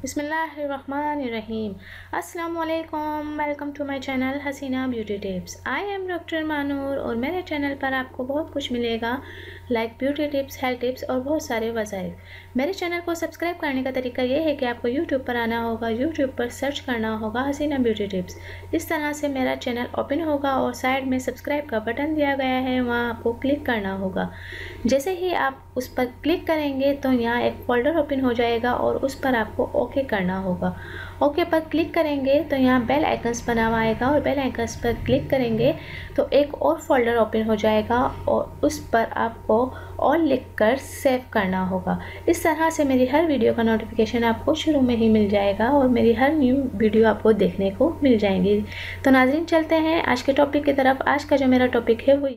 बिस्मिल्लाहिर्रहमानिर्रहीम। अस्सलाम वालेकुम, welcome to my channel Hasina beauty tips. I am doctor Manoor और मेरे चैनल पर आपको बहुत कुछ मिलेगा, like beauty tips, health tips और बहुत सारे वज़ाइफ। मेरे चैनल को सब्सक्राइब करने का तरीका ये है कि आपको यूट्यूब पर आना होगा, यूट्यूब पर सर्च करना होगा हसीना ब्यूटी टिप्स। इस तरह से मेरा चैनल ओपन होगा और साइड में सब्सक्राइब का बटन दिया गया है, वहाँ आपको क्लिक करना होगा। जैसे ही आप उस पर क्लिक करेंगे तो यहाँ एक फ़ोल्डर ओपन हो जाएगा और उस पर आपको ओके करना होगा। ओके पर क्लिक करेंगे तो यहाँ बेल आइकन्स बना हुआ आएगा और बेल आइकन्स पर क्लिक करेंगे तो एक और फोल्डर ओपन हो जाएगा और उस पर आपको ऑल लिखकर सेव करना होगा। इस तरह से मेरी हर वीडियो का नोटिफिकेशन आपको शुरू में ही मिल जाएगा और मेरी हर न्यू वीडियो आपको देखने को मिल जाएंगी। तो नाज़रीन, चलते हैं आज के टॉपिक की तरफ। आज का जो मेरा टॉपिक है वो